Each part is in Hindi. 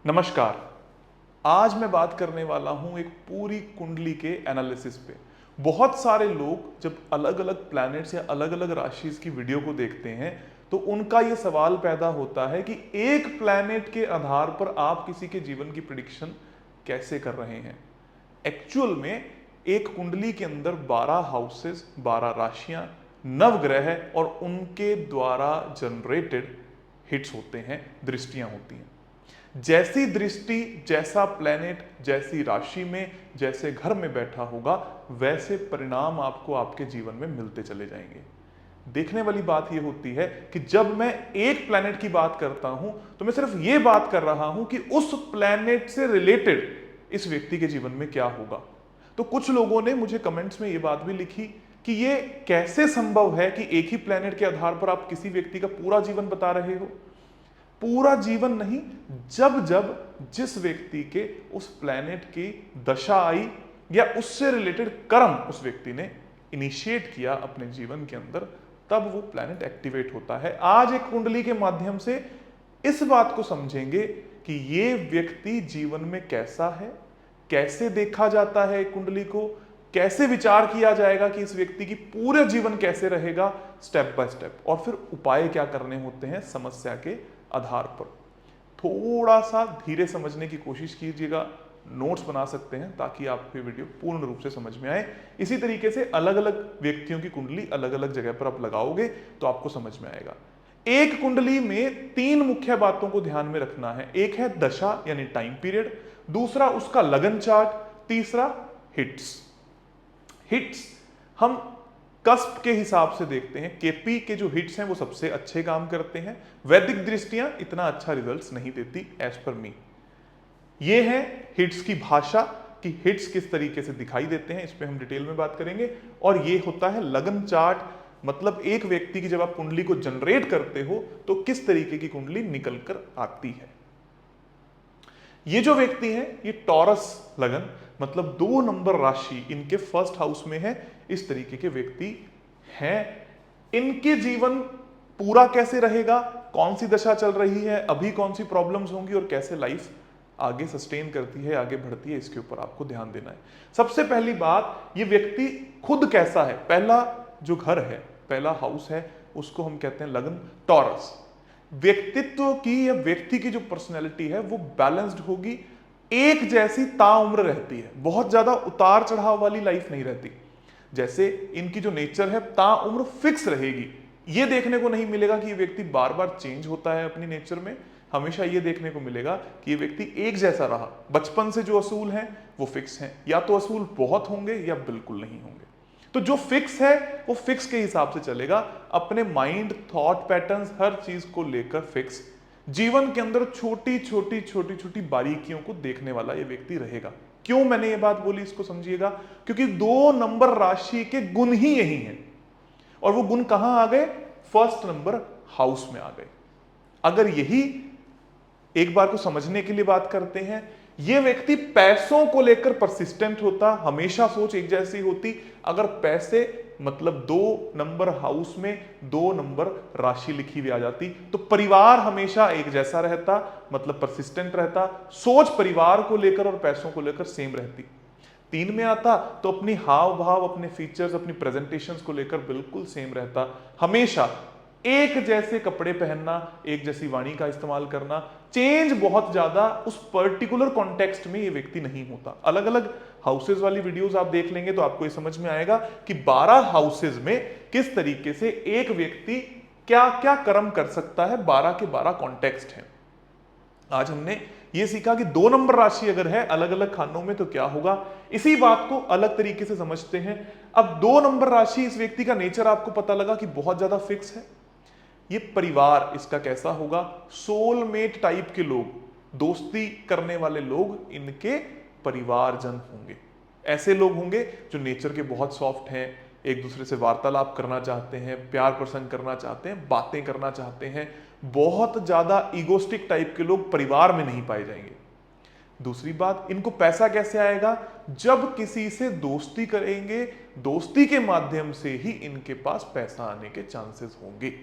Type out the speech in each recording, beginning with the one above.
नमस्कार। आज मैं बात करने वाला हूं एक पूरी कुंडली के एनालिसिस पे। बहुत सारे लोग जब अलग अलग प्लैनेट्स या अलग अलग राशिज की वीडियो को देखते हैं तो उनका ये सवाल पैदा होता है कि एक प्लैनेट के आधार पर आप किसी के जीवन की प्रिडिक्शन कैसे कर रहे हैं। एक्चुअल में एक कुंडली के अंदर 12 हाउसेस, 12 राशियां, नवग्रह और उनके द्वारा जनरेटेड हिट्स होते हैं, दृष्टियां होती हैं। जैसी दृष्टि, जैसा प्लेनेट, जैसी राशि में, जैसे घर में बैठा होगा, वैसे परिणाम आपको आपके जीवन में मिलते चले जाएंगे। देखने वाली बात यह होती है कि जब मैं एक प्लेनेट की बात करता हूं तो मैं सिर्फ यह बात कर रहा हूं कि उस प्लेनेट से रिलेटेड इस व्यक्ति के जीवन में क्या होगा। तो कुछ लोगों ने मुझे कमेंट्स में यह बात भी लिखी कि यह कैसे संभव है कि एक ही प्लेनेट के आधार पर आप किसी व्यक्ति का पूरा जीवन बता रहे हो। पूरा जीवन नहीं, जब जब जिस व्यक्ति के उस प्लैनेट की दशा आई या उससे रिलेटेड कर्म उस व्यक्ति ने इनिशिएट किया अपने जीवन के अंदर, तब वो प्लैनेट एक्टिवेट होता है। आज एक कुंडली के माध्यम से इस बात को समझेंगे कि ये व्यक्ति जीवन में कैसा है, कैसे देखा जाता है कुंडली को, कैसे विचार किया जाएगा कि इस व्यक्ति की पूरा जीवन कैसे रहेगा, स्टेप बाय स्टेप, और फिर उपाय क्या करने होते हैं समस्या के आधार पर। थोड़ा सा धीरे समझने की कोशिश कीजिएगा, नोट्स बना सकते हैं ताकि आपको ये वीडियो पूर्ण रूप से समझ में आए। इसी तरीके से अलग अलग व्यक्तियों की कुंडली अलग अलग जगह पर आप लगाओगे तो आपको समझ में आएगा। एक कुंडली में 3 मुख्य बातों को ध्यान में रखना है। एक है दशा यानी टाइम पीरियड, दूसरा उसका लगन चार्ट, तीसरा हिट्स। हिट्स हम कस्प के हिसाब से देखते हैं। केपी के जो हिट्स हैं वो सबसे अच्छे काम करते हैं। वैदिक दृष्टियां इतना अच्छा रिजल्ट्स नहीं देती एज पर मी। ये है हिट्स की भाषा कि हिट्स किस तरीके से दिखाई देते हैं, इस पे हम डिटेल में बात करेंगे। और ये होता है लगन चार्ट, मतलब एक व्यक्ति की जब आप कुंडली को जनरेट करते हो तो किस तरीके की कुंडली निकल कर आती है। ये जो व्यक्ति है ये टॉरस लगन, मतलब 2 नंबर राशि इनके फर्स्ट हाउस में है। इस तरीके के व्यक्ति हैं। इनके जीवन पूरा कैसे रहेगा, कौन सी दशा चल रही है, अभी कौन सी प्रॉब्लम्स होंगी और कैसे लाइफ आगे सस्टेन करती है, आगे बढ़ती है, इसके ऊपर आपको ध्यान देना है। सबसे पहली बात, ये व्यक्ति खुद कैसा है। पहला जो घर है, पहला हाउस है, उसको हम कहते हैं लगन टॉरस। व्यक्तित्व की या व्यक्ति की जो पर्सनैलिटी है वो बैलेंस्ड होगी, एक जैसी ताउम्र रहती है, बहुत ज्यादा उतार चढ़ाव वाली लाइफ नहीं रहती। जैसे इनकी जो नेचर है ताउम्र फिक्स रहेगी। ये देखने को नहीं मिलेगा कि ये व्यक्ति बार बार चेंज होता है अपनी नेचर में। हमेशा ये देखने को मिलेगा कि ये व्यक्ति एक जैसा रहा। बचपन से जो असूल हैं वो फिक्स हैं, या तो असूल बहुत होंगे या बिल्कुल नहीं होंगे। तो जो फिक्स है वो फिक्स के हिसाब से चलेगा। अपने माइंड, थॉट पैटर्न्स, हर चीज को लेकर फिक्स। जीवन के अंदर छोटी छोटी बारीकियों को देखने वाला ये व्यक्ति रहेगा। क्यों मैंने ये बात बोली, इसको समझिएगा। क्योंकि 2 नंबर राशि के गुण ही यही हैं, और वो गुण कहां आ गए, फर्स्ट नंबर हाउस में आ गए। अगर यही एक बार को समझने के लिए बात करते हैं, ये व्यक्ति पैसों को लेकर परसिस्टेंट होता, हमेशा सोच एक जैसी होती। अगर पैसे मतलब 2 नंबर हाउस में 2 नंबर राशि लिखी हुई आ जाती तो परिवार हमेशा एक जैसा रहता, मतलब परसिस्टेंट रहता। सोच परिवार को लेकर और पैसों को लेकर सेम रहती। 3 में आता तो अपनी हाव भाव, अपने फीचर्स, अपनी प्रेजेंटेशंस को लेकर बिल्कुल सेम रहता। हमेशा एक जैसे कपड़े पहनना, एक जैसी वाणी का इस्तेमाल करना, चेंज बहुत ज्यादा उस पर्टिकुलर कॉन्टेक्स्ट में ये व्यक्ति नहीं होता। अलग अलग हाउसेज वाली वीडियोस आप देख लेंगे तो आपको ये समझ में आएगा कि 12 हाउसेज में किस तरीके से एक व्यक्ति क्या क्या कर्म कर सकता है। 12 के 12 कॉन्टेक्स्ट हैं। आज हमने ये सीखा कि 2 नंबर राशि अगर है अलग अलग खानों में तो क्या होगा। इसी बात को अलग तरीके से समझते हैं। अब 2 नंबर राशि, इस व्यक्ति का नेचर आपको पता लगा कि बहुत ज्यादा फिक्स है। ये परिवार इसका कैसा होगा, सोलमेट टाइप के लोग, दोस्ती करने वाले लोग इनके परिवारजन होंगे। ऐसे लोग होंगे जो नेचर के बहुत सॉफ्ट हैं, एक दूसरे से वार्तालाप करना चाहते हैं, प्यार प्रसंग करना चाहते हैं, बातें करना चाहते हैं। बहुत ज्यादा ईगोस्टिक टाइप के लोग परिवार में नहीं पाए जाएंगे। दूसरी बात, इनको पैसा कैसे आएगा, जब किसी से दोस्ती करेंगे, दोस्ती के माध्यम से ही इनके पास पैसा आने के चांसेस होंगे।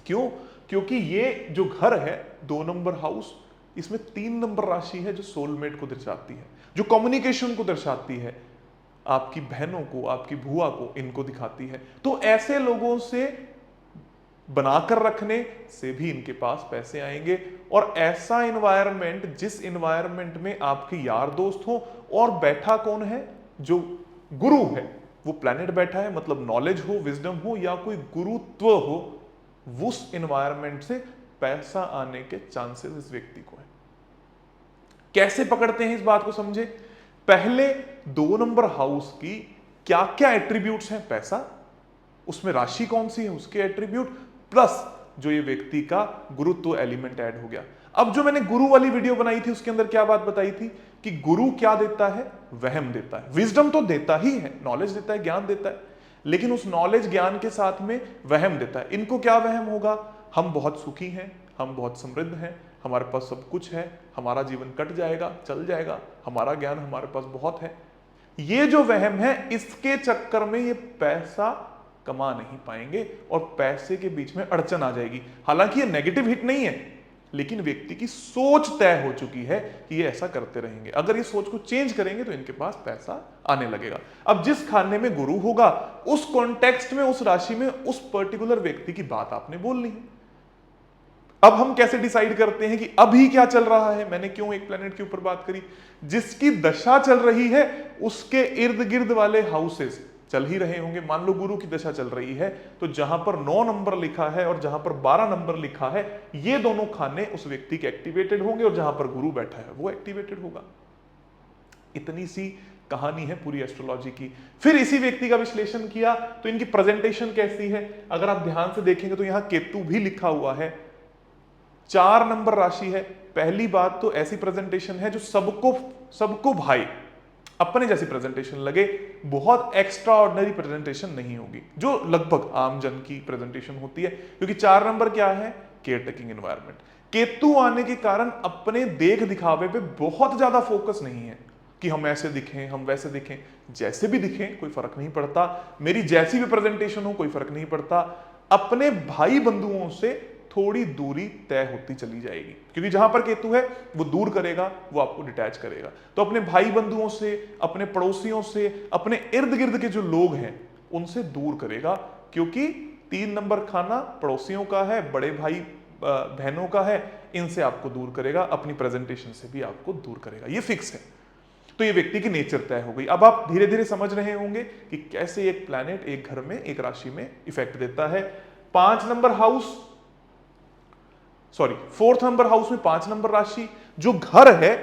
क्यों? क्योंकि ये जो घर है 2 नंबर हाउस, इसमें 3 नंबर राशि है जो सोलमेट को दर्शाती है, जो कम्युनिकेशन को दर्शाती है, आपकी बहनों को, आपकी बुआ को, इनको दिखाती है। तो ऐसे लोगों से बनाकर रखने से भी इनके पास पैसे आएंगे। और ऐसा एनवायरनमेंट, जिस एनवायरनमेंट में आपके यार दोस्त हो, और बैठा कौन है, जो गुरु है, वो प्लैनेट बैठा है, मतलब नॉलेज हो, विजडम हो, या कोई गुरुत्व हो, उस एनवायरनमेंट से पैसा आने के चांसेस इस व्यक्ति को है। कैसे पकड़ते हैं इस बात को समझे। पहले 2 नंबर हाउस की क्या क्या एट्रीब्यूट्स हैं, पैसा, उसमें राशि कौन सी है, उसके एट्रीब्यूट, प्लस जो ये व्यक्ति का गुरुत्व एलिमेंट ऐड हो गया। अब जो मैंने गुरु वाली वीडियो बनाई थी उसके अंदर क्या बात बताई थी कि गुरु क्या देता है, वहम देता है। विजडम तो देता ही है, नॉलेज देता है, ज्ञान देता है, लेकिन उस नॉलेज ज्ञान के साथ में वहम देता है। इनको क्या वहम होगा, हम बहुत सुखी हैं, हम बहुत समृद्ध हैं, हमारे पास सब कुछ है, हमारा जीवन कट जाएगा, चल जाएगा, हमारा ज्ञान हमारे पास बहुत है। ये जो वहम है, इसके चक्कर में ये पैसा कमा नहीं पाएंगे और पैसे के बीच में अड़चन आ जाएगी। हालांकि ये नेगेटिव हिट नहीं है, लेकिन व्यक्ति की सोच तय हो चुकी है कि ये ऐसा करते रहेंगे। अगर ये सोच को चेंज करेंगे तो इनके पास पैसा आने लगेगा। अब जिस खाने में गुरु होगा, उस कॉन्टेक्स्ट में, उस राशि में, उस पर्टिकुलर व्यक्ति की बात आपने बोलनी है। अब हम कैसे डिसाइड करते हैं कि अभी क्या चल रहा है। मैंने क्यों एक प्लेनेट के ऊपर बात करी, जिसकी दशा चल रही है उसके इर्द गिर्द वाले हाउसेस चल ही रहे होंगे। मान लो गुरु की दशा चल रही है, तो जहां पर 9 नंबर लिखा है और जहां पर 12 नंबर लिखा है, ये दोनों खाने उस व्यक्ति के एक्टिवेटेड होंगे, और जहां पर गुरु बैठा है वो एक्टिवेटेड होगा। इतनी सी कहानी है पूरी एस्ट्रोलॉजी की। फिर इसी व्यक्ति का विश्लेषण किया तो इनकी प्रेजेंटेशन कैसी है। अगर आप ध्यान से देखेंगे तो यहां केतु भी लिखा हुआ है, 4 नंबर राशि है। पहली बात तो ऐसी प्रेजेंटेशन है जो सबको भाई अपने जैसी प्रेजेंटेशन लगे, बहुत एक्स्ट्रा ऑर्डिनरी प्रेजेंटेशन नहीं होगी, जो लगभग आम जन की प्रेजेंटेशन होती है। क्योंकि 4 नंबर क्या है, केयर टेकिंग एनवायरनमेंट। केतु आने के कारण अपने देख दिखावे पे बहुत ज्यादा फोकस नहीं है कि हम ऐसे दिखें, हम वैसे दिखें। जैसे भी दिखें कोई फर्क नहीं पड़ता, मेरी जैसी भी प्रेजेंटेशन हो कोई फर्क नहीं पड़ता। अपने भाई बंधुओं से थोड़ी दूरी तय होती चली जाएगी, क्योंकि जहां पर केतु है वो दूर करेगा, वो आपको डिटैच करेगा। तो अपने भाई बंधुओं से, अपने पड़ोसियों से, अपने इर्द गिर्द के जो लोग हैं उनसे दूर करेगा, क्योंकि 3 नंबर खाना पड़ोसियों का है, बड़े भाई बहनों का है, इनसे आपको दूर करेगा, अपनी प्रेजेंटेशन से भी आपको दूर करेगा, ये फिक्स है। तो ये व्यक्ति की नेचर तय हो गई। अब आप धीरे धीरे समझ रहे होंगे कि कैसे एक प्लैनेट एक घर में, एक राशि में इफेक्ट देता है। 4 नंबर हाउस में 5 नंबर राशि, जो घर है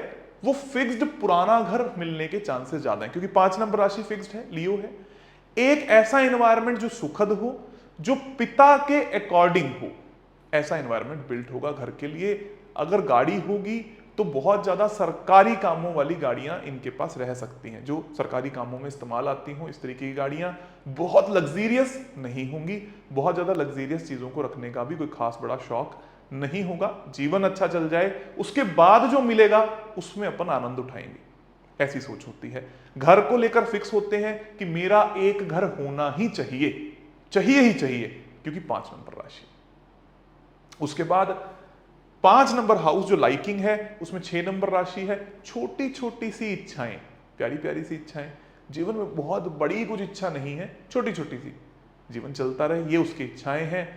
वो फिक्स्ड पुराना घर मिलने के चांसेस ज्यादा हैं, क्योंकि 5 नंबर राशि फिक्स्ड है, लियो है। एक ऐसा एनवायरनमेंट जो सुखद हो, जो पिता के अकॉर्डिंग हो, ऐसा एनवायरनमेंट बिल्ट होगा घर के लिए। अगर गाड़ी होगी तो बहुत ज्यादा सरकारी कामों वाली गाड़ियां इनके पास रह सकती हैं, जो सरकारी कामों में इस्तेमाल आती हों, इस तरीके की गाड़ियां। बहुत लग्जीरियस नहीं होंगी, बहुत ज्यादा लग्जीरियस चीजों को रखने का भी कोई खास बड़ा शौक नहीं होगा। जीवन अच्छा चल जाए, उसके बाद जो मिलेगा उसमें अपन आनंद उठाएंगे, ऐसी सोच होती है। घर को लेकर फिक्स होते हैं कि मेरा एक घर होना ही चाहिए, चाहिए ही चाहिए, क्योंकि 5 नंबर राशि। उसके बाद 5 नंबर हाउस जो लाइकिंग है, उसमें 6 नंबर राशि है। छोटी छोटी सी इच्छाएं, प्यारी प्यारी सी इच्छाएं, जीवन में बहुत बड़ी कुछ इच्छा नहीं है, छोटी छोटी सी, जीवन चलता रहे, ये उसकी इच्छाएं हैं।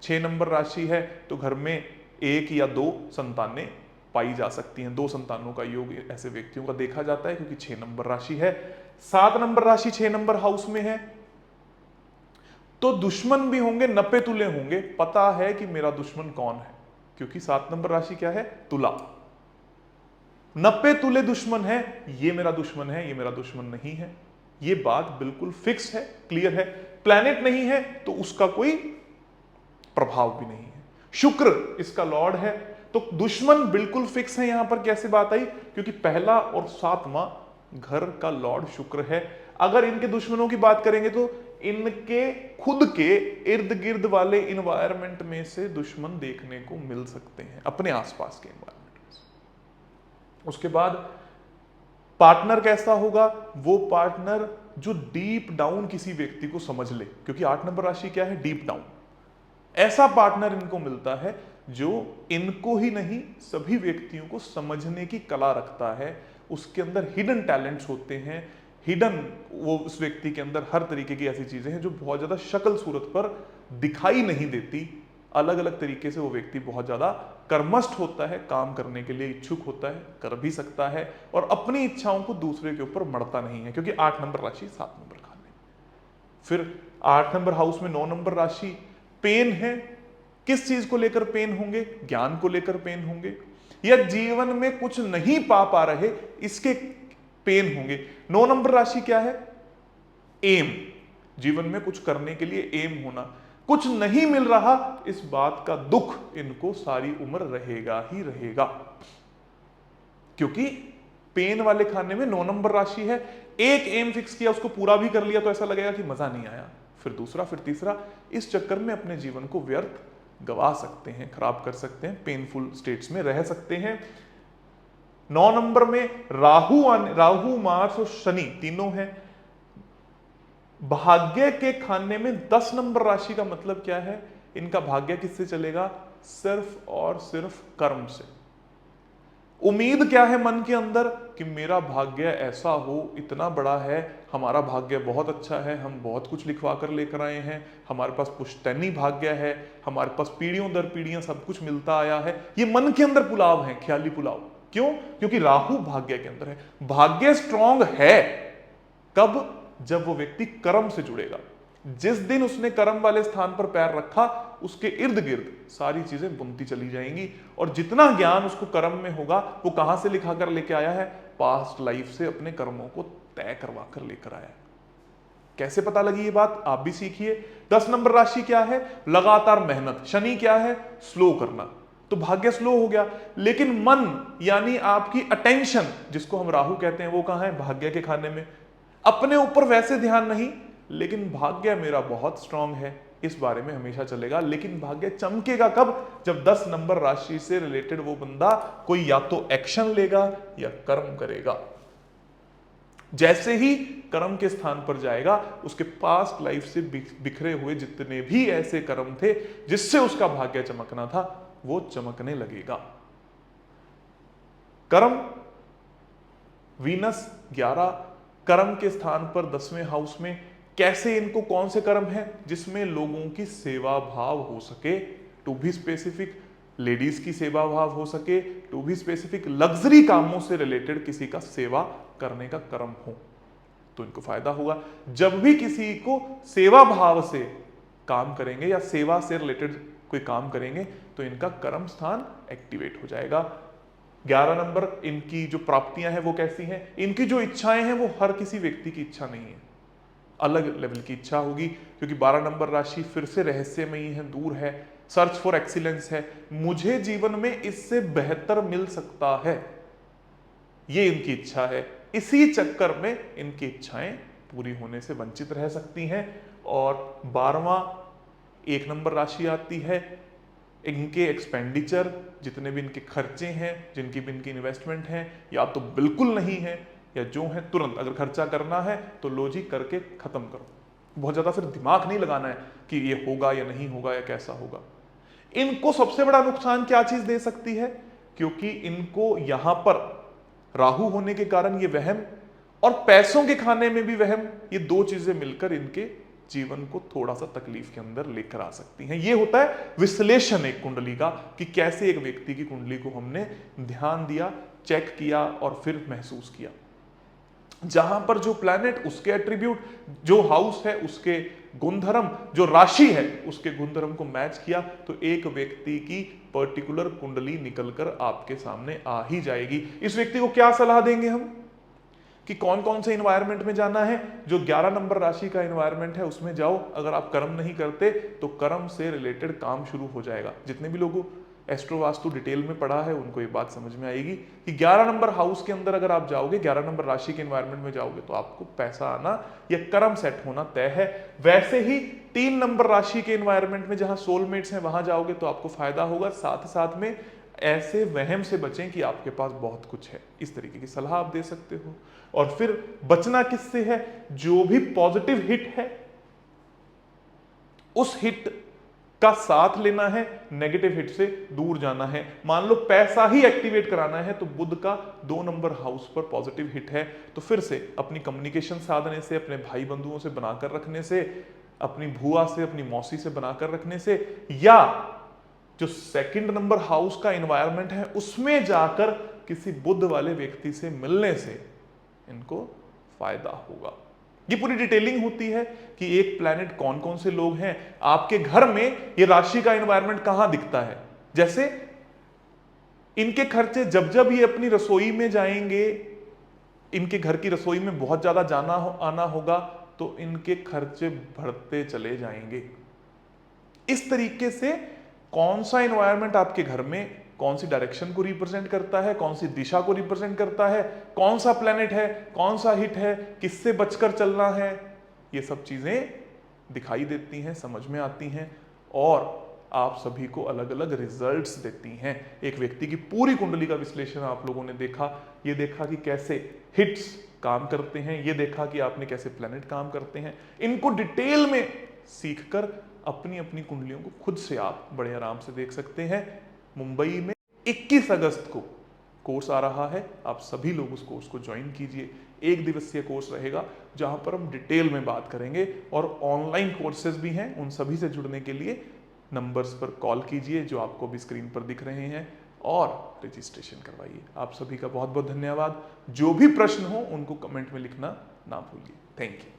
6 नंबर राशि है तो घर में 1 या 2 संतानें पाई जा सकती हैं। 2 संतानों का योग ऐसे व्यक्तियों का देखा जाता है, क्योंकि 6 नंबर राशि है। 7 नंबर राशि 6 नंबर हाउस में है तो दुश्मन भी होंगे, नपे तुले होंगे, पता है कि मेरा दुश्मन कौन है, क्योंकि 7 नंबर राशि क्या है, तुला। नपे तुले दुश्मन है, ये मेरा दुश्मन है, ये मेरा दुश्मन नहीं है, ये बात बिल्कुल फिक्स है, क्लियर है। प्लैनेट नहीं है तो उसका कोई प्रभाव भी नहीं है। शुक्र इसका लॉर्ड है, तो दुश्मन बिल्कुल फिक्स है। यहां पर कैसे बात आई, क्योंकि पहला और 7वां घर का लॉर्ड शुक्र है। अगर इनके दुश्मनों की बात करेंगे तो इनके खुद के इर्द गिर्द वाले इन्वायरमेंट में से दुश्मन देखने को मिल सकते हैं, अपने आसपास के इन्वायरमेंट में से। उसके बाद पार्टनर कैसा होगा, वो पार्टनर जो डीप डाउन किसी व्यक्ति को समझ ले, क्योंकि 8 नंबर राशि क्या है, डीप डाउन। ऐसा पार्टनर इनको मिलता है जो इनको ही नहीं सभी व्यक्तियों को समझने की कला रखता है। उसके अंदर हिडन टैलेंट्स होते हैं, हिडन वो उस व्यक्ति के अंदर हर तरीके की ऐसी चीजें हैं जो बहुत ज्यादा शक्ल सूरत पर दिखाई नहीं देती। अलग अलग तरीके से वो व्यक्ति बहुत ज्यादा कर्मष्ठ होता है, काम करने के लिए इच्छुक होता है, कर भी सकता है और अपनी इच्छाओं को दूसरे के ऊपर मढ़ता नहीं है, क्योंकि 8 नंबर राशि 7 नंबर खाने। फिर 8 नंबर हाउस में 9 नंबर राशि पेन है। किस चीज को लेकर पेन होंगे? ज्ञान को लेकर पेन होंगे, या जीवन में कुछ नहीं पा रहे इसके पेन होंगे। 9 नंबर राशि क्या है? एम, जीवन में कुछ करने के लिए एम होना। कुछ नहीं मिल रहा इस बात का दुख इनको सारी उम्र रहेगा ही रहेगा, क्योंकि पेन वाले खाने में 9 नंबर राशि है। एक एम फिक्स किया, उसको पूरा भी कर लिया तो ऐसा लगेगा कि मजा नहीं आया, फिर दूसरा, फिर तीसरा। इस चक्कर में अपने जीवन को व्यर्थ गवा सकते हैं, खराब कर सकते हैं, पेनफुल स्टेट्स में रह सकते हैं। 9 नंबर में राहु मार्स और शनि तीनों हैं। भाग्य के खाने में 10 नंबर राशि का मतलब क्या है? इनका भाग्य किससे चलेगा? सिर्फ और सिर्फ कर्म से। उम्मीद क्या है मन के अंदर? कि मेरा भाग्य ऐसा हो, इतना बड़ा है, हमारा भाग्य बहुत अच्छा है, हम बहुत कुछ लिखवा कर लेकर आए हैं, हमारे पास पुश्तैनी भाग्य है, हमारे पास पीढ़ियों दर पीढ़ियां सब कुछ मिलता आया है। ये मन के अंदर पुलाव है, ख्याली पुलाव। क्यों? क्योंकि राहु भाग्य के अंदर है। भाग्य स्ट्रांग है कब? जब वो व्यक्ति कर्म से जुड़ेगा। जिस दिन उसने कर्म वाले स्थान पर पैर रखा, उसके इर्द गिर्द सारी चीजें बुनती चली जाएंगी, और जितना ज्ञान उसको कर्म में होगा वो कहां से लिखा कर लेके आया है? पास्ट लाइफ से अपने कर्मों को तय करवा कर लेकर आया है। कैसे पता लगी ये बात? आप भी सीखिए। 10 नंबर राशि क्या है? लगातार मेहनत। शनि क्या है? स्लो करना। तो भाग्य स्लो हो गया, लेकिन मन यानी आपकी अटेंशन, जिसको हम राहु कहते हैं, वो कहां है? भाग्य के खाने में। अपने ऊपर वैसे ध्यान नहीं, लेकिन भाग्य मेरा बहुत स्ट्रांग है, इस बारे में हमेशा चलेगा। लेकिन भाग्य चमकेगा कब? जब 10 नंबर राशि से रिलेटेड वो बंदा कोई या तो एक्शन लेगा या कर्म करेगा। जैसे ही कर्म के स्थान पर जाएगा, उसके पास्ट लाइफ से बिखरे हुए जितने भी ऐसे कर्म थे जिससे उसका भाग्य चमकना था, वो चमकने लगेगा। कर्म, वीनस 11 कर्म के स्थान पर 10वें हाउस में। कैसे इनको, कौन से कर्म है जिसमें लोगों की सेवा भाव हो सके? टू बी स्पेसिफिक, लेडीज की सेवा भाव हो सके, टू बी स्पेसिफिक लग्जरी कामों से रिलेटेड किसी का सेवा करने का कर्म हो, तो इनको फायदा होगा। जब भी किसी को सेवा भाव से काम करेंगे या सेवा से रिलेटेड कोई काम करेंगे, तो इनका कर्म स्थान एक्टिवेट हो जाएगा। 11 नंबर, इनकी जो प्राप्तियां हैं वो कैसी हैं? इनकी जो इच्छाएं हैं वो हर किसी व्यक्ति की इच्छा नहीं है, अलग लेवल की इच्छा होगी, क्योंकि 12 नंबर राशि फिर से रहस्यमयी है, दूर है, सर्च फॉर एक्सीलेंस है। मुझे जीवन में इससे बेहतर मिल सकता है, ये इनकी इच्छा है। इसी चक्कर में इनकी इच्छाएं पूरी होने से वंचित रह सकती हैं। और 12वां 1 नंबर राशि आती है। इनके एक्सपेंडिचर, जितने भी इनके खर्चे हैं, जिनकी भी इनकी इन्वेस्टमेंट हैं, या तो बिल्कुल नहीं है, या जो है तुरंत अगर खर्चा करना है तो लो जी करके खत्म करो। बहुत ज्यादा फिर दिमाग नहीं लगाना है कि ये होगा या नहीं होगा या कैसा होगा। इनको सबसे बड़ा नुकसान क्या चीज दे सकती है? क्योंकि इनको यहां पर राहु होने के कारण ये वहम और पैसों के खाने में भी वहम, ये दो चीजें मिलकर इनके जीवन को थोड़ा सा तकलीफ के अंदर लेकर आ सकती हैं। ये होता है विश्लेषण एक कुंडली का, कि कैसे एक व्यक्ति की कुंडली को हमने ध्यान दिया, चेक किया और फिर महसूस किया। जहां पर जो प्लैनेट, उसके एट्रीब्यूट, जो हाउस है उसके गुणधर्म, जो राशि है उसके गुणधर्म को मैच किया, तो एक व्यक्ति की पर्टिकुलर कुंडली निकलकर आपके सामने आ ही जाएगी। इस व्यक्ति को क्या सलाह देंगे हम कि कौन कौन से इन्वायरमेंट में जाना है? जो 11 नंबर राशि का इन्वायरमेंट है उसमें जाओ। अगर आप कर्म नहीं करते तो कर्म से रिलेटेड काम शुरू हो जाएगा। जितने भी लोगों एस्ट्रो वास्तु डिटेल में पढ़ा है उनको ये बात समझ में आएगी कि 11 नंबर हाउस के अंदर अगर आप जाओगे, 11 नंबर राशि के एनवायरनमेंट में जाओगे, तो आपको पैसा आना या कर्म सेट होना तय है। वैसे ही 3 नंबर राशि के एनवायरनमेंट में जहां सोलमेट्स हैं वहां जाओगे तो आपको फायदा होगा। साथ साथ में ऐसे वहम से बचें कि आपके पास बहुत कुछ है, इस तरीके की सलाह आप दे सकते हो। और फिर बचना किससे है? जो भी पॉजिटिव हिट है उस हिट का साथ लेना है, नेगेटिव हिट से दूर जाना है। मान लो पैसा ही एक्टिवेट कराना है तो बुध का 2 नंबर हाउस पर पॉजिटिव हिट है, तो फिर से अपनी कम्युनिकेशन साधने से, अपने भाई बंधुओं से बनाकर रखने से, अपनी भुआ से, अपनी मौसी से बनाकर रखने से, या जो 2nd नंबर हाउस का एनवायरनमेंट है उसमें जाकर किसी बुध वाले व्यक्ति से मिलने से इनको फायदा होगा। ये पूरी डिटेलिंग होती है कि एक प्लैनेट कौन कौन से लोग हैं, आपके घर में ये राशि का एनवायरनमेंट कहां दिखता है। जैसे इनके खर्चे जब जब ये अपनी रसोई में जाएंगे, इनके घर की रसोई में बहुत ज्यादा जाना आना होगा तो इनके खर्चे बढ़ते चले जाएंगे। इस तरीके से कौन सा एनवायरनमेंट आपके घर में कौन सी डायरेक्शन को रिप्रेजेंट करता है, कौन सी दिशा को रिप्रेजेंट करता है, कौन सा प्लेनेट है, कौन सा हिट है, किससे बचकर चलना है, ये सब चीजें दिखाई देती हैं, समझ में आती हैं और आप सभी को अलग अलग रिजल्ट्स देती हैं। एक व्यक्ति की पूरी कुंडली का विश्लेषण आप लोगों ने देखा, ये देखा कि कैसे हिट्स काम करते हैं, ये देखा कि आपने कैसे प्लेनेट काम करते हैं। इनको डिटेल में सीखकर अपनी अपनी कुंडलियों को खुद से आप बड़े आराम से देख सकते हैं। मुंबई में 21 अगस्त को कोर्स आ रहा है, आप सभी लोग उस कोर्स को ज्वाइन कीजिए। 1 दिवसीय कोर्स रहेगा जहां पर हम डिटेल में बात करेंगे और ऑनलाइन कोर्सेज भी हैं। उन सभी से जुड़ने के लिए नंबर्स पर कॉल कीजिए जो आपको भी स्क्रीन पर दिख रहे हैं और रजिस्ट्रेशन करवाइए। आप सभी का बहुत बहुत धन्यवाद। जो भी प्रश्न हो उनको कमेंट में लिखना ना भूलिए। Thank you.